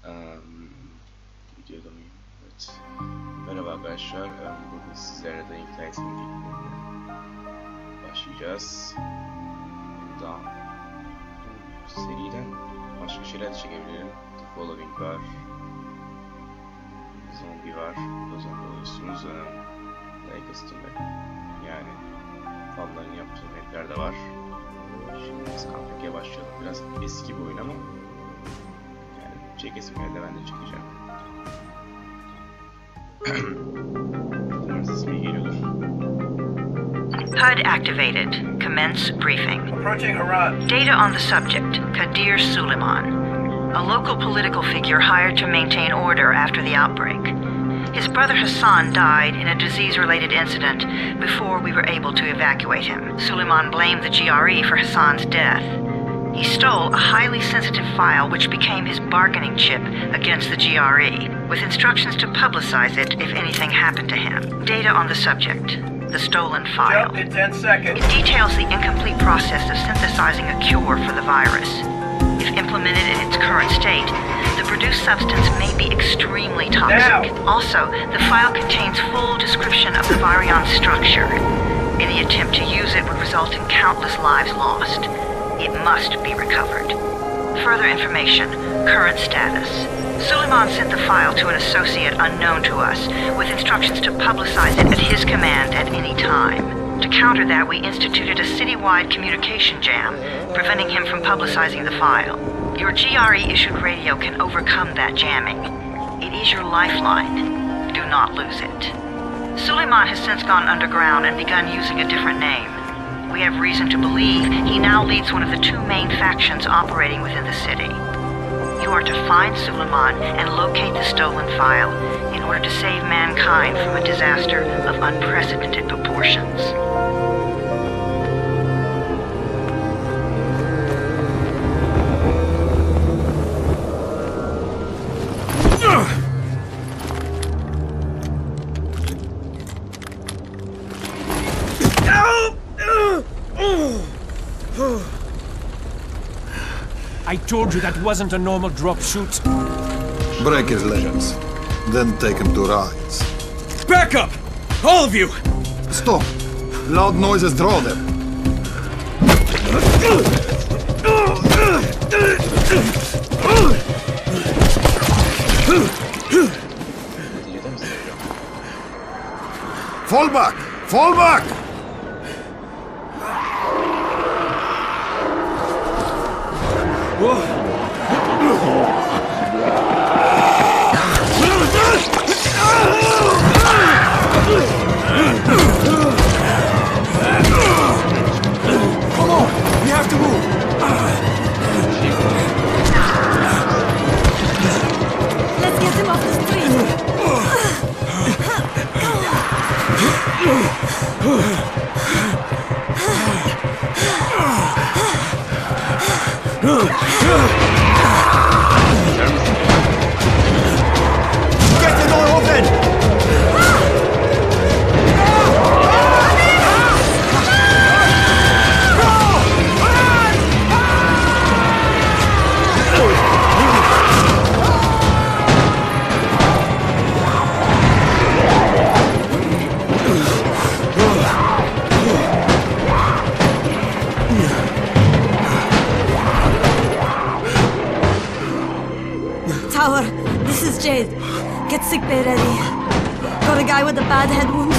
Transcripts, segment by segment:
Videoda mıyım? Evet. Merhaba arkadaşlar. Bugün sizlerle de internetin ilklerine başlayacağız. Daha seriden başka şeyler de çekebilirim. The Following var. Zombie var. Burada zombi oluyorsunuz. Like ısıtımı. Yani fanların yaptığı mapler de var. Şimdi biz Kampik'e başlayalım. Biraz eski bir oyun ama çekesim geldi, ben de çekeceğim. Sesimin geliyordur. HUD activated. Commence briefing. Approaching Harad. Data on the subject, Kadir Suleiman. A local political figure hired to maintain order after the outbreak. His brother Hassan died in a disease-related incident before we were able to evacuate him. Suleiman blamed the GRE for Hassan's death. He stole a highly sensitive file which became his bargaining chip against the GRE, with instructions to publicize it if anything happened to him. Data on the subject, the stolen file. Jump in 10 seconds. It details the incomplete process of synthesizing a cure for the virus. If implemented in its current state, the produced substance may be extremely toxic. Now. Also, the file contains full description of the virion structure. Any attempt to use it would result in countless lives lost. It must be recovered. Further information, current status. Suleiman sent the file to an associate unknown to us, with instructions to publicize it at his command at any time. To counter that, we instituted a citywide communication jam, preventing him from publicizing the file. Your GRE-issued radio can overcome that jamming. It is your lifeline. Do not lose it. Suleiman has since gone underground and begun using a different name. We have reason to believe he now leads one of the two main factions operating within the city. You are to find Suleiman and locate the stolen file in order to save mankind from a disaster of unprecedented proportions. I told you that wasn't a normal drop shoot. Break his legs, then take him to rides. Back up! All of you! Stop! Loud noises draw them. Fall back! Fall back! Come on! We have to move! Let's get him off the street. Get the door open! Tower, this is Jade. Get sickbay ready. Got a guy with a bad head wound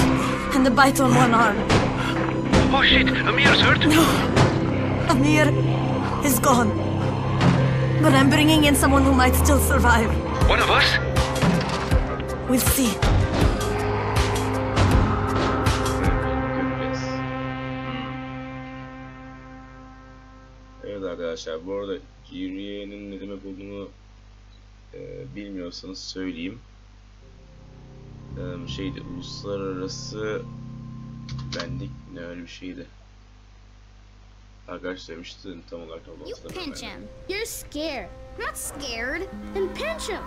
and a bite on one arm. Oh shit, Amir's hurt. No, Amir is gone. But I'm bringing in someone who might still survive. One of us? We'll see. Göreceğiz. Evet arkadaşlar, bu arada GRE'nin ne demek olduğunu bilmiyorsanız söyleyeyim. Şeydi, uluslararası benlik ne, öyle bir şeydi. Arkadaş demişti, tam olarak You hatırlamıyorum. pinch him. You're scared. I'm not scared. Then pinch him.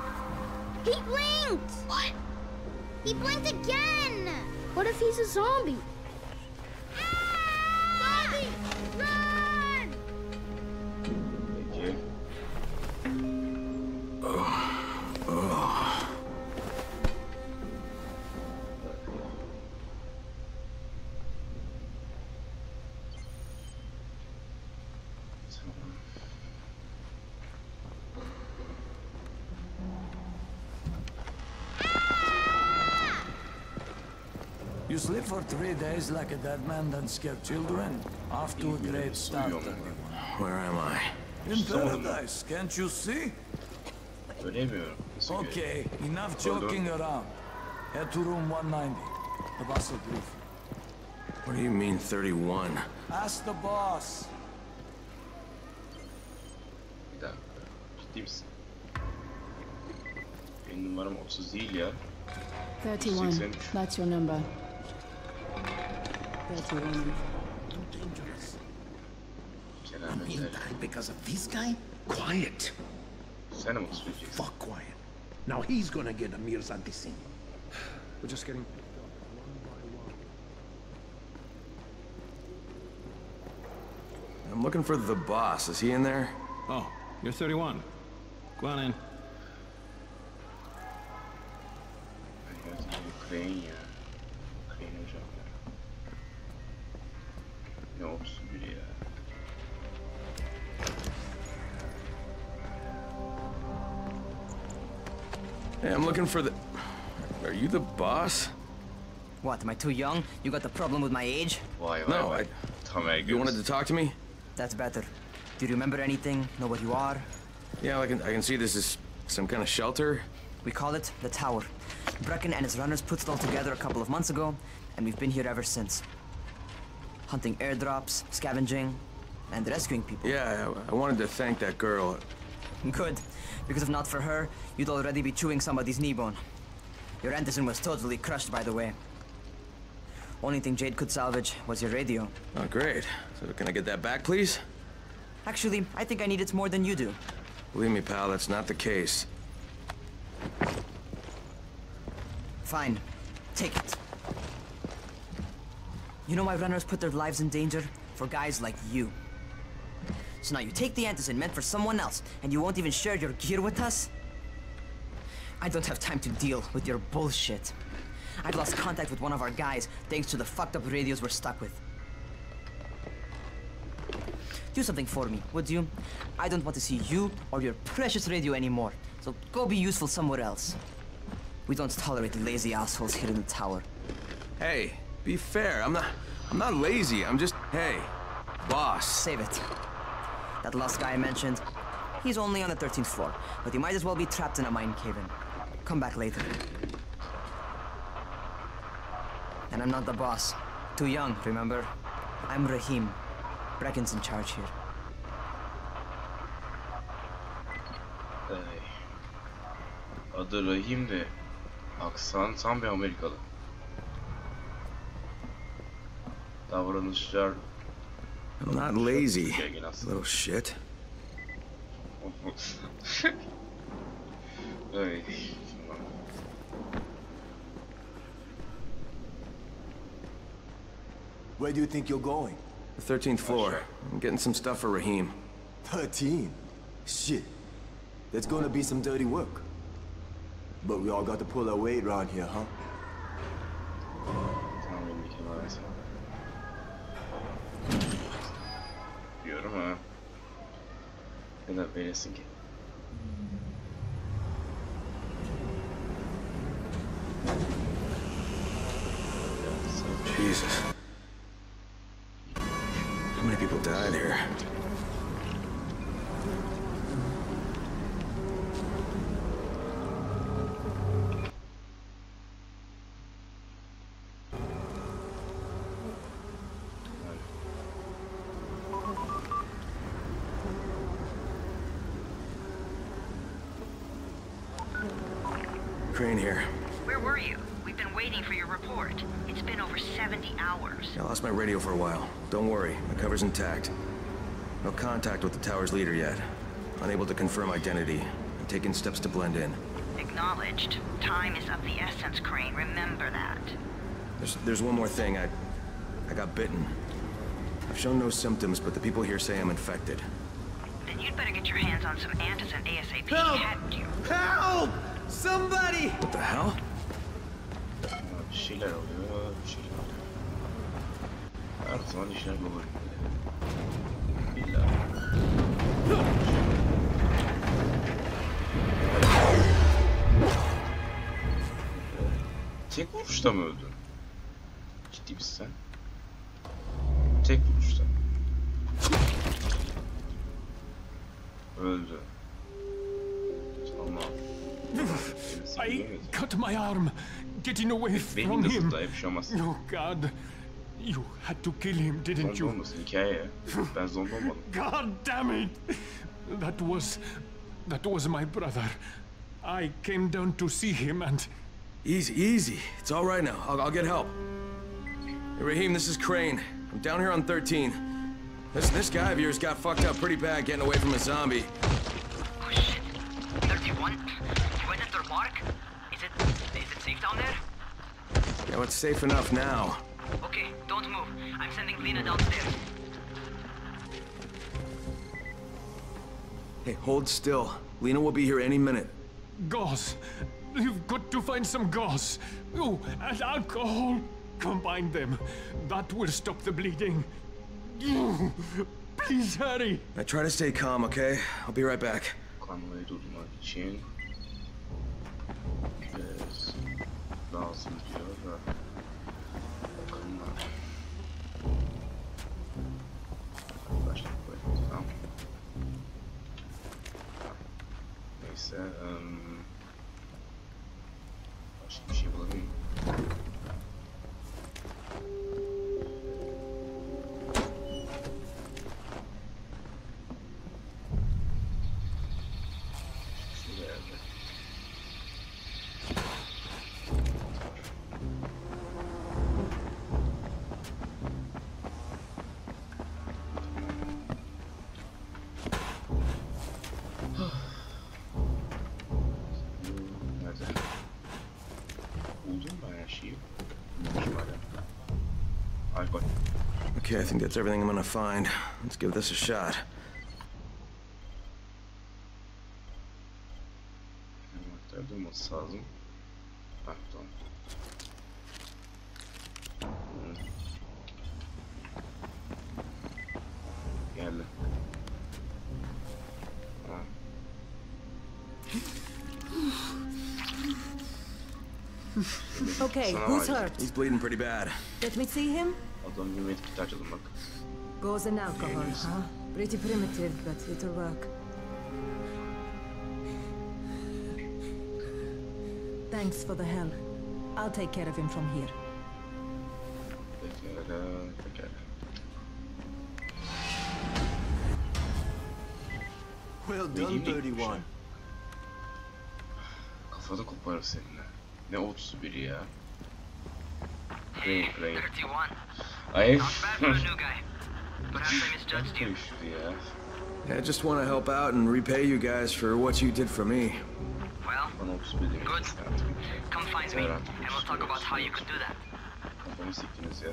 He blinked. What? He blinked again. What if he's a zombie? Zombie! Run! Peki. You sleep for 3 days like a dead man, then scare children. Off to a great start, everyone. Where am I? In paradise, can't you see? Göremiyorum. Nasıl görüyorum? Okay, enough joking around. Head to room 190. The boss will brief you. What do you mean 31? Ask the boss. Bir dakika. Ciddi misin? Benim numaram 30 değil ya. 31. 83. That's your number. 31. Kerametler. Because of this guy? Quiet. Sen de mi 30 vereceksin? Fuck quiet. Now he's gonna get Amir's antisin. We're just getting... I'm looking for the boss. Is he in there? Oh, you're 31. Go on in. Hayatım Ukrayna ya. Ukrayna hocam ya. Ne 31 ya. Hey, I'm looking for the... Are you the boss? What, am I too young? You got the problem with my age? Vay vay No, vay. Tam You wanted to talk to me? That's better. Do you remember anything? Know what you are? Yeah, I can see this is some kind of shelter. We call it the Tower. Brecken and his runners put it all together a couple of months ago, and we've been here ever since. Hunting airdrops, scavenging, and rescuing people. Yeah, I wanted to thank that girl. Good, because if not for her, you'd already be chewing somebody's knee bone. Your antizin was totally crushed, by the way. Only thing Jade could salvage was your radio. Oh, great. So can I get that back, please? Actually, I think I need it more than you do. Believe me, pal, that's not the case. Fine. Take it. You know my runners put their lives in danger for guys like you. So now you take the antizin meant for someone else, and you won't even share your gear with us? I don't have time to deal with your bullshit. I've lost contact with one of our guys thanks to the fucked up radios we're stuck with. Do something for me, would you? I don't want to see you or your precious radio anymore, so go be useful somewhere else. We don't tolerate lazy assholes here in the tower. Hey, be fair. I'm not lazy. I'm just, hey, boss. Save it. That last guy I mentioned, he's only on the 13th floor, but he might as well be trapped in a mine cave-in. Come back later. And I'm not the boss. Too young, remember? I'm Rahim. Brecken's in charge here. Adı Rahim de aksan tam bir Amerikalı. Davranışlar... I'm not lazy, little shit. Ay, Where do you think you're going? The 13th floor. I'm getting some stuff for Rahim. 13? Shit. That's gonna be some dirty work. But we all got to pull our weight around here, huh? tamam benim kemalesi. Diyorum ha. Ne kadar veresin ki? Jesus. How many people died here? Crane here. Where were you? We've been waiting for your report. It's been over 70 hours. I lost my radio for a while. Don't worry, my cover's intact. No contact with the tower's leader yet. Unable to confirm identity. I'm taking steps to blend in. Acknowledged. Time is of the essence, Crane. Remember that. There's one more thing. I got bitten. I've shown no symptoms, but the people here say I'm infected. Then you'd better get your hands on some antizin ASAP, Help! hadn't you? Help! Somebody! What the hell? Bir şeyler oluyor, bir şeyler oluyor. Her zaman işler bu bölümde. İlla. Tek vuruşta mı öldün? Ciddi misin sen? Tek vuruşta. Öldü. Tamam. I cut my arm getting away from Benim de him. zıplayıp bir şey olmaz. Oh God, you had to kill him, didn't Zombi you? olmasın hikaye. Ben zombi olmadım. God damn it! That was my brother. I came down to see him and... Easy. It's all right now. I'll get help. Hey, Raheem, this is Crane. I'm down here on 13. Listen, this guy of yours got fucked up pretty bad getting away from a zombie. Oh shit. 31? You went after Mark? Is it safe down there? Yeah, it's safe enough now. Okay, don't move. I'm sending Lena downstairs. Hey, hold still. Lena will be here any minute. Gauze. You've got to find some gauze. Oh, and alcohol. Combine them. That will stop the bleeding. Please hurry. I try to stay calm, okay? I'll be right back. Kanmayı durdurmak için lazım diyor da kanma. Başlık böyle, tamam. Neyse, başka bir şey bulalım. Okay, I think that's everything I'm gonna find. Let's give this a shot. Durması lazım. Hah, tamam. Geldi. Okay, who's hurt? He's bleeding pretty bad. Let me see him. Adam bir medkit açalım bak. Gauze and alcohol, huh? Pretty primitive, but it'll work. Thanks for the help. I'll take care of him from here. Pekala. Well done, 31. Kafada koparır seninle. Ne 31 ya. Crane. 31. Ay. Not bad for a new guy. Perhaps I misjudged you. Yeah, I just want to help out and repay you guys for what you did for me. Well, good. Come find me, and we'll talk about how you could do that. Kafamı siktiniz ya.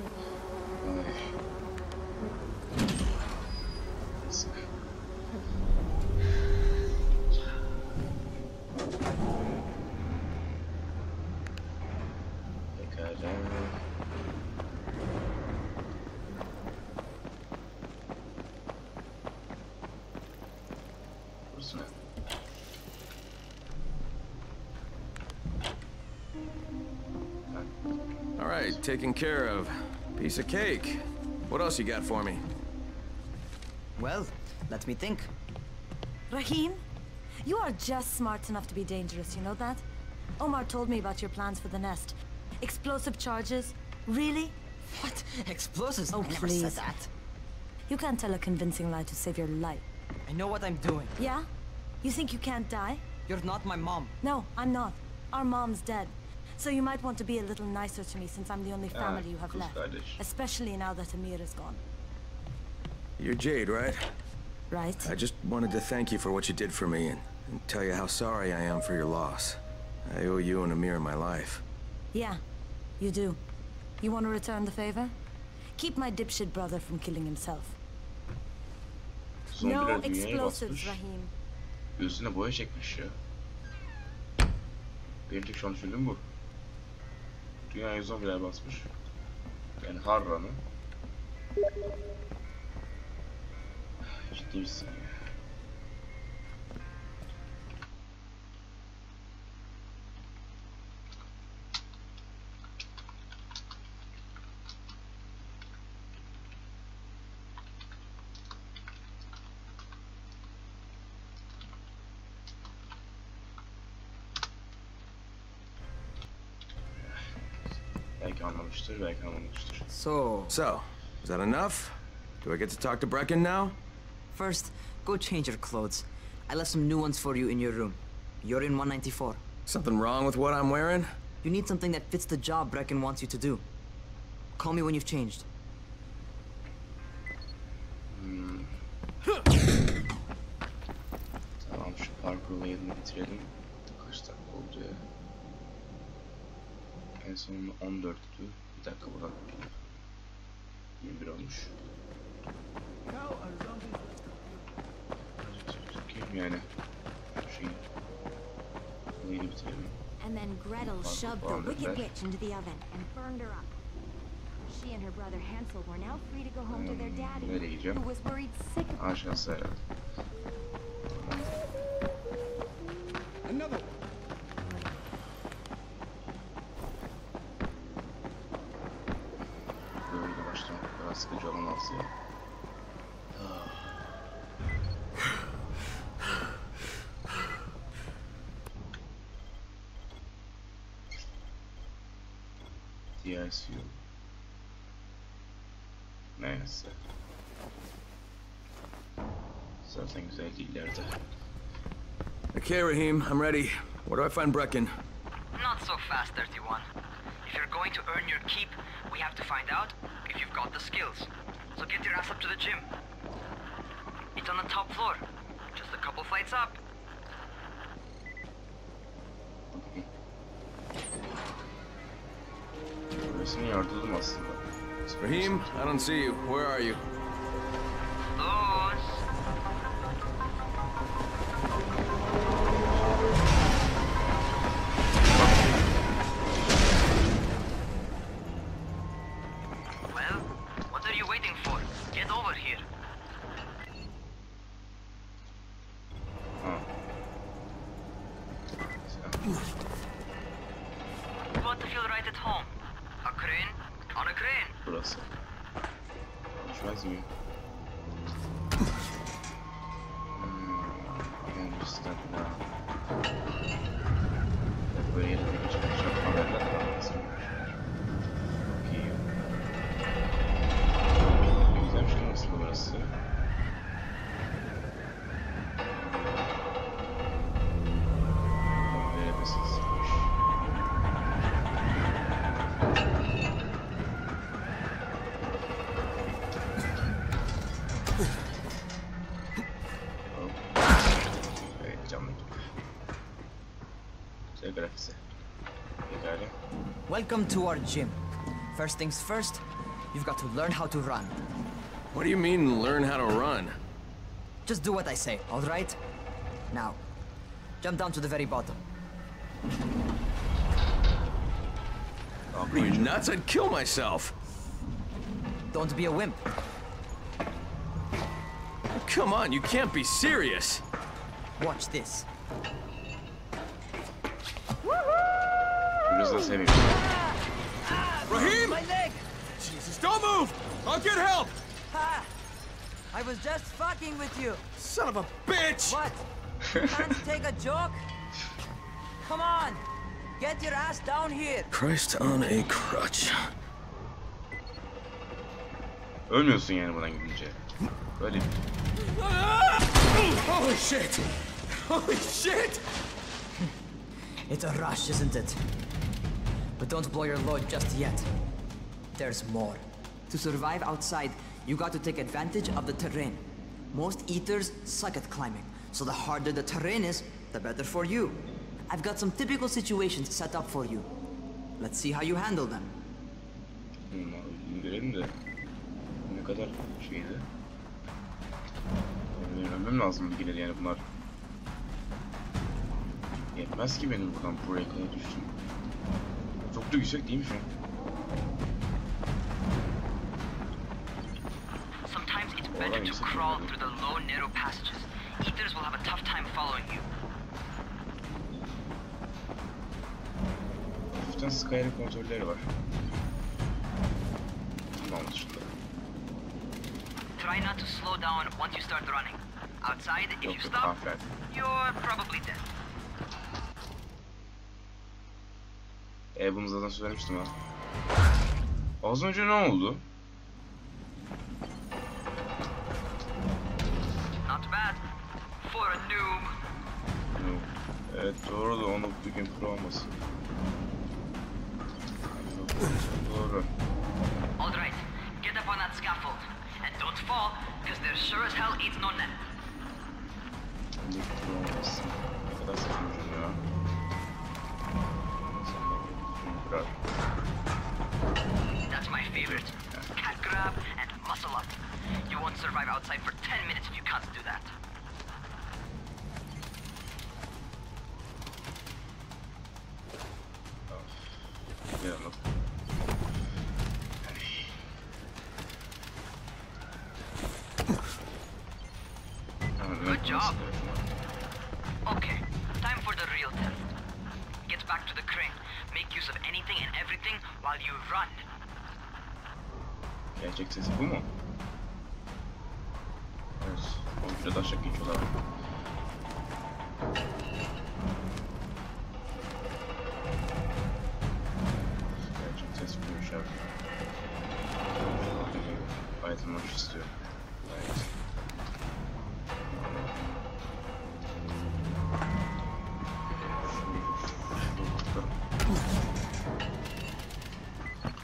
Pekala. Burası ne? All right, taken care of. Piece of cake. What else you got for me? Well, let me think. Raheem, you are just smart enough to be dangerous, you know that? Omar told me about your plans for the nest. Explosive charges? Really? What? Explosives? Oh, I never please. said that. You can't tell a convincing lie to save your life. I know what I'm doing. Yeah? You think you can't die? You're not my mom. No, I'm not. Our mom's dead. So you might want to be a little nicer to me since I'm the only family you have left. Especially now that Amir is gone. You're Jade, right? Right. I just wanted to thank you for what you did for me and tell you how sorry I am for your loss. I owe you and Amir my life. Yeah, you do. You want to return the favor? Keep my dipshit brother from killing himself. No explosives, Raheem. Gözüne boya çekmiş ya. Benim tek şu an düşündüğüm bu. Dünyaya zombiler basmış. Yani Harran'ı. Ciddi misin ya? Belki anlamıştır, belki anlamamıştır. So, is that enough? Do I get to talk to Brecken now? First, go change your clothes. I left some new ones for you in your room. You're in 194. Something wrong with what I'm wearing? You need something that fits the job Brecken wants you to do. Call me when you've changed. Tamam, şu parkur olayını bitirelim. Kaç dakika oldu ya? En son 14'tü. Bir dakika buradan. 21 olmuş. Yani şeyi olayını bitirelim. And then Gretel shoved the wicked witch into the oven and burned her up. She and her brother Hansel were now free to go home to their daddy, who was worried sick of them. Aşağısı herhalde. Another one. Böyle başlamak biraz sıkıcı olamaz ya. DICU. Neyse. Zaten güzel değillerdi. Okay, Rahim, I'm ready. Where do I find Brecken? Not so fast, 31. If you're going to earn your keep, we have to find out if you've got the skills. So get your ass up to the gym. It's on the top floor. Just a couple flights up. Burasını yardırdım aslında. Rahim, I don't see you. Where are you? Those. Well, what are you waiting for? Get over here. You want to feel right at home? A crane on a crane. Burası. Düşmez miyim? Öncesinden daha. Böyle yere de geçmişler. Haberler de lazım. Çok iyi. Güzel bir şey nasıl burası? Welcome to our gym. First things first, you've got to learn how to run. What do you mean, learn how to run? Just do what I say, all right? Now, jump down to the very bottom. Are you nuts? I'd kill myself. Don't be a wimp. Come on, you can't be serious. Watch this. Biraz da seveyim. Rahim! My leg! Jesus, don't move! I'll get help! Ha! I was just fucking with you. Son of a bitch! What? You can't take a joke? Come on! Get your ass down here! Christ on a crutch. Ölmüyorsun yani buradan gidince. Böyle. Holy shit! Holy shit! It's a rush, isn't it? But don't blow your load just yet. There's more. To survive outside, you got to take advantage of the terrain. Most eaters suck at climbing, so the harder the terrain is, the better for you. I've got some typical situations set up for you. Let's see how you handle them. Görelim de ne kadar şeydi. Öğrenmem lazım bilgileri yani bunlar. Yetmez ki benim buradan buraya kadar düştüm. Çok da yüksek değil mi şu an? Sometimes it's better to crawl through the low, narrow passages. Eaters will have a tough time following you. Hafiften Skyrim kontrolleri var. Tamam dışında. Try not to slow down once you start running. Outside, if you stop, you're probably dead. Bunu zaten söylemiştim ha. Az önce ne oldu? Not bad for a noob. Yok. Evet doğru da onu bugün pro olmasın. Doğru. All right, get up on that scaffold and don't fall, because there sure as hell ain't no net. Bugün pro olmasın. Ne kadar sıkıntı ya. That's my favorite. Cat grab and muscle up. You won't survive outside for 10 minutes if you can't do that. Yeah, look. Good job. Okay, time for the real test. Get back to the crane. Make use of anything and everything while you run. Gerçek sesi bu mu? Evet. O biraz aşağı geçiyorlar. Gerçek ses buymuş abi. Aydınlamış istiyor. Evet.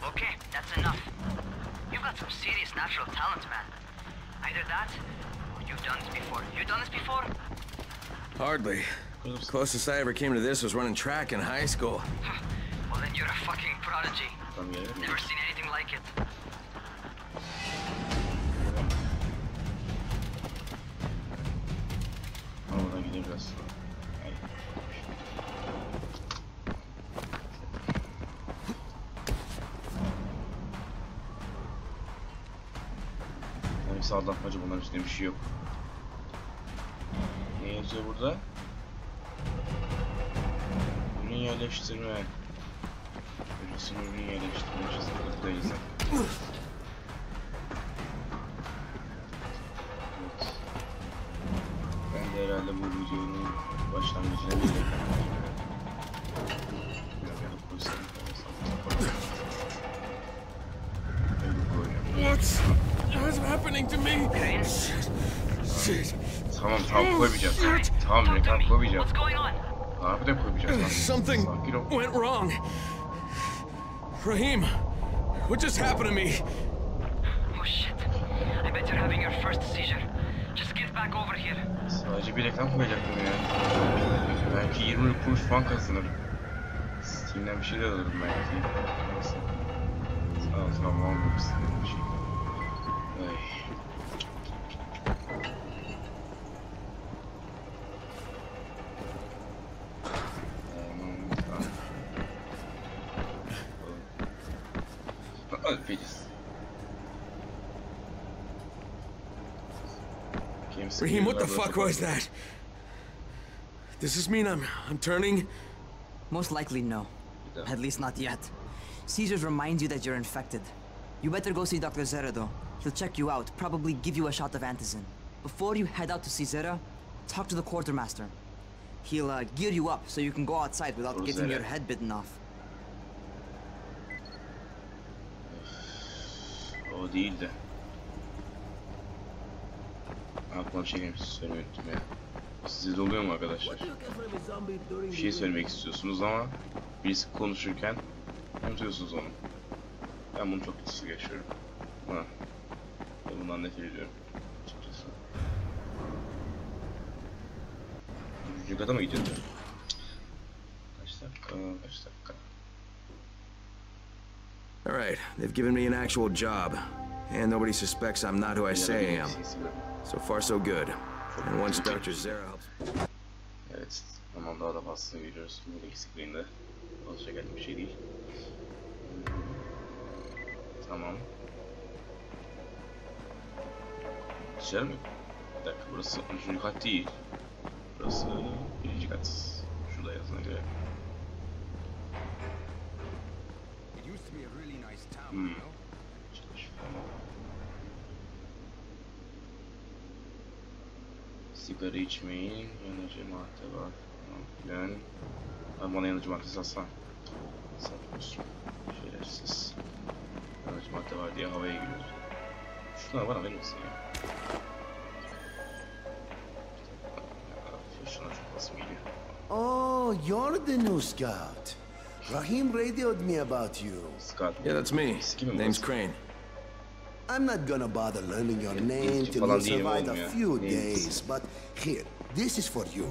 Okay, that's enough. You've got some serious natural talent, man. Either that, or you've done this before. You done this before? Hardly. Closest I ever came to this was running track in high school. Well, then you're a fucking prodigy. Never seen anything like it. Oradan gidebiliriz. Neyse aldatmaca, bunların üstünde bir şey yok. Ne yazıyor burada? Ürün yerleştirme. Ürün yerleştirme. Çizgilikteyiz. Evet. Ben de herhalde bu videonun başlangıcına bir What's happening to me? Shit. Tamam koymayacağız. Tamam reklam koymayacağız. Harbiden koymayacağız. Something went wrong. Rahim, what just happened to me? Oh shit. I bet you're having your first seizure. Just get back over here. Sadece bir reklam koyacaktım ya. Belki 20 kuruş falan kazanırım. Steam'den bir şey de alırım belki. Neyse. Sağ ol, tamam olmamış bir şey. Ay. Rahim, what the fuck was that? Does this mean I'm turning? Most likely no. At least not yet. Seizures remind you that you're infected. You better go see Dr. Zera though. He'll check you out, probably give you a shot of antizin. Before you head out to see Zera, talk to the quartermaster. He'll gear you up so you can go outside without getting your head bitten off. O değildi. Aklıma bir şey gelmiş, söylemeyi unuttum ya. Size de oluyor mu arkadaşlar? Bir şey söylemek istiyorsunuz ama birisi konuşurken unutuyorsunuz onu. Ben bunu çok sık yaşıyorum. Bundan nefret ediyorum açıkçası. Üçüncü kata mı gidiyordu? Kaç dakika? Alright, they've given me an actual job. And nobody suspects I'm not who I say I am. So far so good. And once Dr. Zera helps... Evet, hemen daha da fazlasını görüyoruz. Bu eksikliğinde. Olacak bir şey değil. Tamam. Dışarı mı? Bir dakika, burası 3. kat değil. Burası 1. kat. Şurada yazına göre. Sigara içmeyin, yanıcı madde var falan filan. Bana yanıcı maddesi asla satmıyorsun. Şerefsiz. Uyarıcı madde var diye havaya giriyoruz. Şunları bana verir misin ya? Şuna çok basım geliyor. Oh, you're the new scout. Rahim radioed me about you. Scout. Yeah, that's me. Name's Crane. I'm not gonna bother learning your name till you survive a few days, but here, this is for you.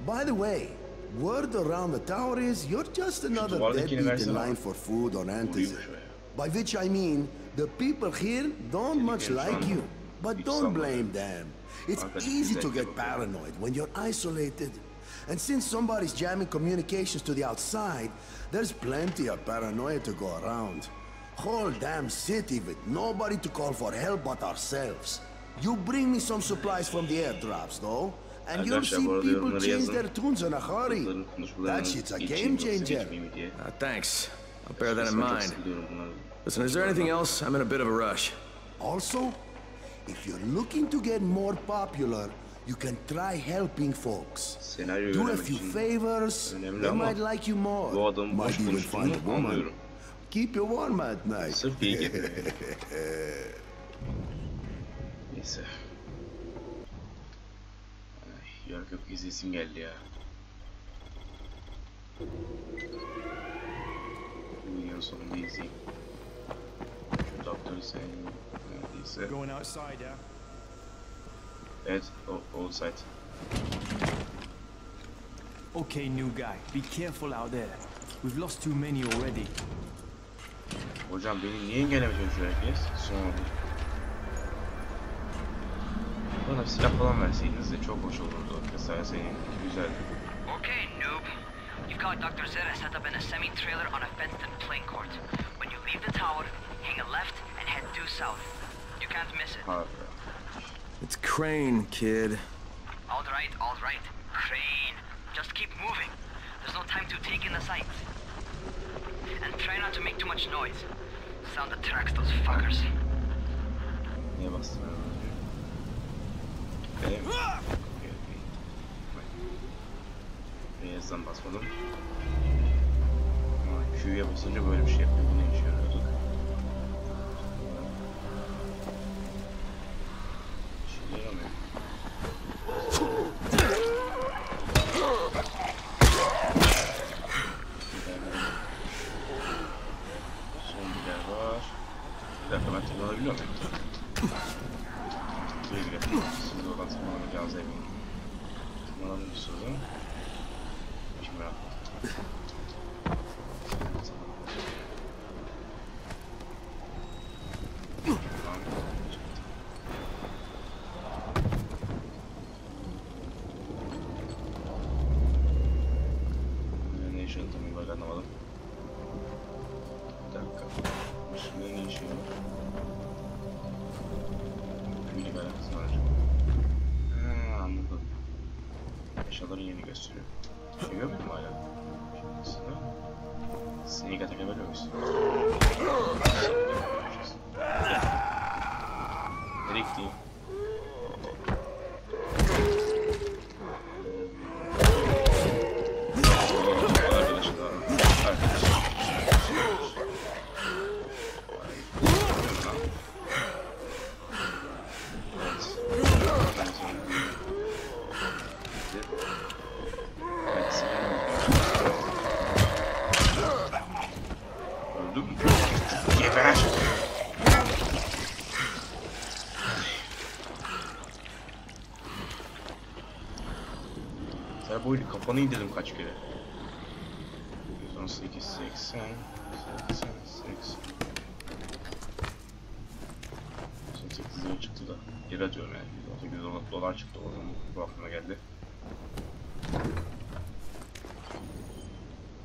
By the way, word around the tower is you're just another deadbeat in line for food or antizin. By which I mean, the people here don't much like you, but don't blame them. It's easy to get paranoid when you're isolated. And since somebody's jamming communications to the outside, there's plenty of paranoia to go around. Whole damn city with nobody to call for help but ourselves. You bring me some supplies from the airdrops, though, and you'll see people change their tunes in a hurry. That shit's a game changer. Thanks. I'll bear that in mind. Listen, is there anything else? I'm in a bit of a rush. Also, if you're looking to get more popular, you can try helping folks. Do a few favors, they might like you more. Might even find a woman. Keep you warm at night. Sırf iyi geliyor. Neyse. Yarı köpük izlesim geldi ya. Bu videonun sonunda izleyeyim. Şu doktoru seveyim. Neredeyse. Going outside, yeah? Evet, outside. Okay, new guy. Be careful out there. We've lost too many already. Hocam beni niye engellemeye çalışıyor herkes? Sonra bana bir silah falan verseydiniz de çok hoş olurdu. Mesela senin güzeldi. Okay, noob. You've got Dr. Zera set up in a semi-trailer on a fenced-in playing court. When you leave the tower, hang a left and head due south. You can't miss it. It's Crane, kid. All right. Crane. Just keep moving. There's no time to take in the sights. And try not to make too much noise. Sound attracts those fuckers. Niye bastım ya? Beyazdan basmadım. Ama Q'ya basınca böyle bir şey yapıyor. Bunu işe yarıyorduk. İşe yaramıyor. Bir dakika ben tek alabiliyor muyum? Buraya girelim. Siz oradan tırmanamayacağınıza eminim. Tırmanalım bir soru. Hiç merak ettim. Ne yaşadım tabii böyle anlamadım. Bir dakika. Şimdi ne işe yarar? Büyülü bir alakası var. Anladım. Eşyaların yerini gösteriyor. Şey yok mu hala? Sneak attack yapabiliyor muyuz? Nereye gideyim? Boylu kafanı indirdim kaç kere. 118, 80, 80, 80. 118 lira çıktı da. Lira diyorum yani. 118 dolar çıktı oradan. Bu aklıma geldi.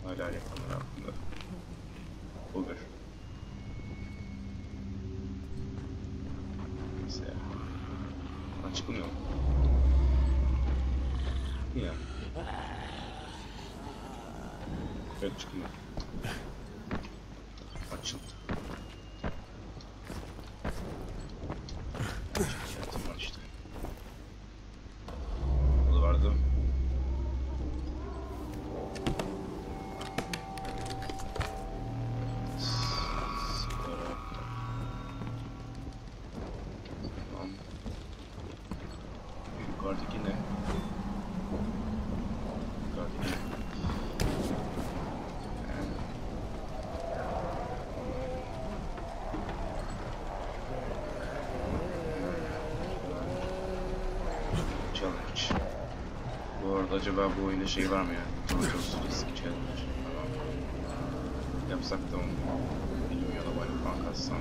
Hala yapanlar aklımda. Olur. Neyse ya. Bana çıkmıyor. Ya. Evet çıkmıyor. Açıldı. Şartım var işte. Burada vardı. arada acaba bu oyunda şey var mı ya? Tortos risk challenge falan. Yapsak da onu 1 milyon abone falan katsam.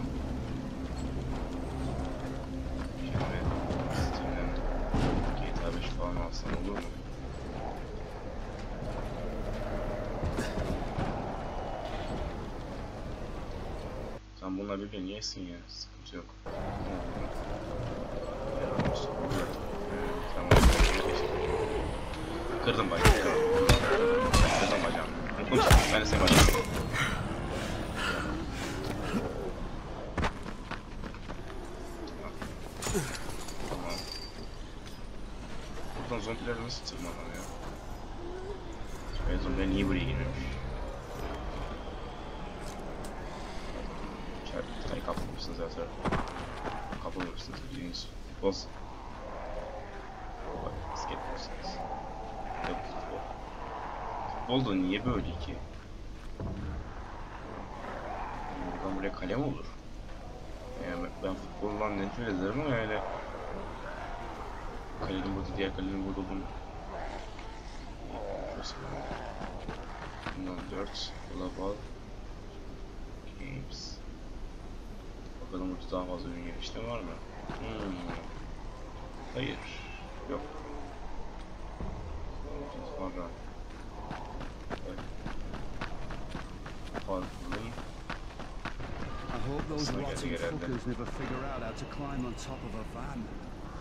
Kendime Steam'den GTA 5 falan alsam olur mu? Sen bununla birbirini yesin ya, sıkıntı yok. Kırdım bacağım. Kırdım bacağım. Ben de seni bacağım. Tamam. Buradan zombiler nasıl tırmanıyor ya? Ben zombiler niye buraya girmemiş? İçeride kapılmışsınız zaten. Kapılmışsınız bildiğiniz. Boss. Bak, basket yapmışsınız. Yok futbol. Futbol da niye böyle ki? Buradan buraya kale mi olur? Yani ben futboldan nefret ederim ama yani kalenin burada, diğer kalenin burada olduğunu. Bundan 4 Global Games. Bakalım burada daha fazla ürün geliştirme var mı? Hayır. Yok. Sonra farklı.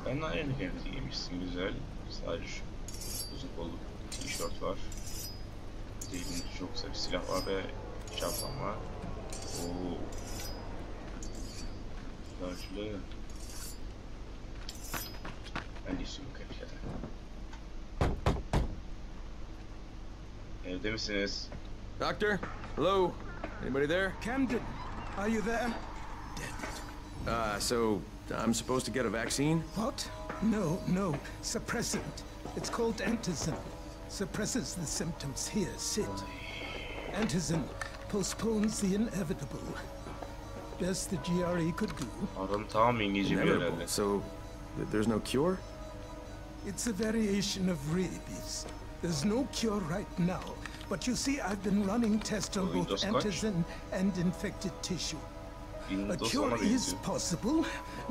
Ben aynı kıyafeti giymişsin, güzel. Sadece uzun kollu tişört var. Elinde çok güzel bir silah var ve şapkan var. Ooo. Karşılığı. Ben de istiyorum kıyafeti. Evde misiniz? Doctor? Hello? Anybody there? Camden, are you there? So I'm supposed to get a vaccine? What? No. Suppressant. It's called antizin. Suppresses the symptoms. Here, sit. Antizin postpones the inevitable. Best the GRE could do. Adam tamam İngilizce biliyor herhalde. So there's no cure? It's a variation of rabies. There's no cure right now. But you see, I've been running tests on both antizin and infected tissue. A cure is possible.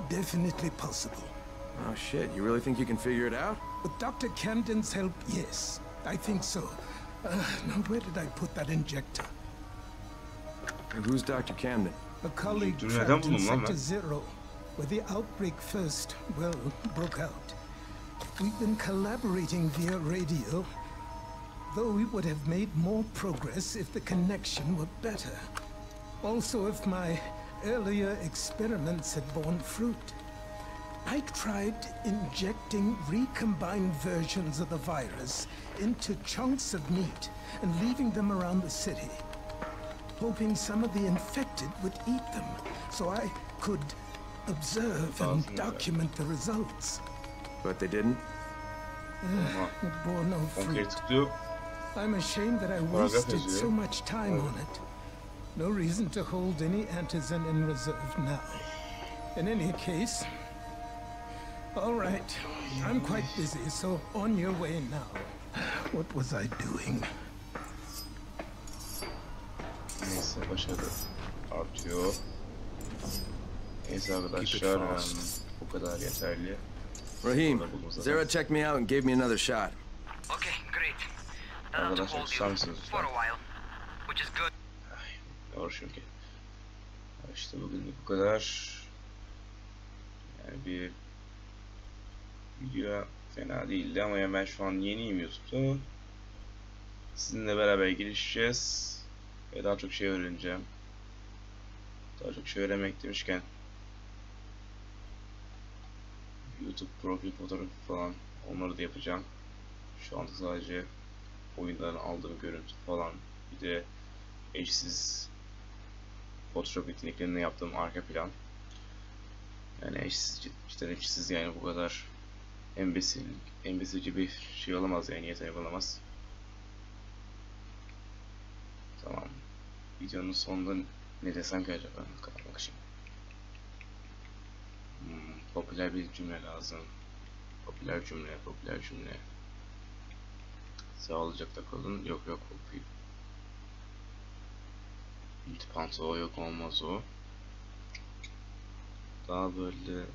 Definitely possible. Oh shit, you really think you can figure it out? With Dr. Camden's help, yes. I think so. Now where did I put that injector? Who's Dr. Camden? A colleague trapped in Sector 0, where the outbreak first, broke out. We've been collaborating via radio, though we would have made more progress if the connection were better. Also, if my earlier experiments had borne fruit. I tried injecting recombined versions of the virus into chunks of meat and leaving them around the city, hoping some of the infected would eat them, so I could observe and document the results. But they didn't? It bore no fruit. I'm ashamed that I wasted so much time on it. No reason to hold any antizin in reserve now. In any case, all right, I'm quite busy, so on your way now. What was I doing? Neyse, başarı artıyor. Neyse arkadaşlar, bu kadar yeterli. Rahim, Zara checked me out and gave me another shot. Okay, great. Arkadaşlar susar mısınız for a while, which is good. Ne uğraşıyorum ki? İşte bugün bu kadar. Yani bir video fena değildi ama ya ben şu an yeniyim YouTube'da. Sizinle beraber girişeceğiz ve daha çok şey öğreneceğim. Daha çok şey öğrenmek demişken YouTube profil fotoğrafı falan onları da yapacağım. Şu anda sadece oyundan aldığım görüntü falan, bir de eşsiz Photoshop yeteneklerine yaptığım arka plan. Yani eşsiz, cidden eşsiz, yani bu kadar embesilci bir şey olamaz, yani yetenek olamaz. Tamam. Videonun sonunda ne desem ki acaba? Kapatmak için. Popüler bir cümle lazım. Popüler cümle. Sağlıcakla kalın. Yok okuyayım. İltifatı o yok olmaz o. Daha böyle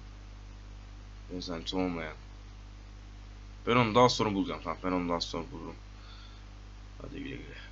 özenti olmayan. Ben onu daha sonra bulacağım. Tamam ben onu daha sonra bulurum. Hadi güle güle.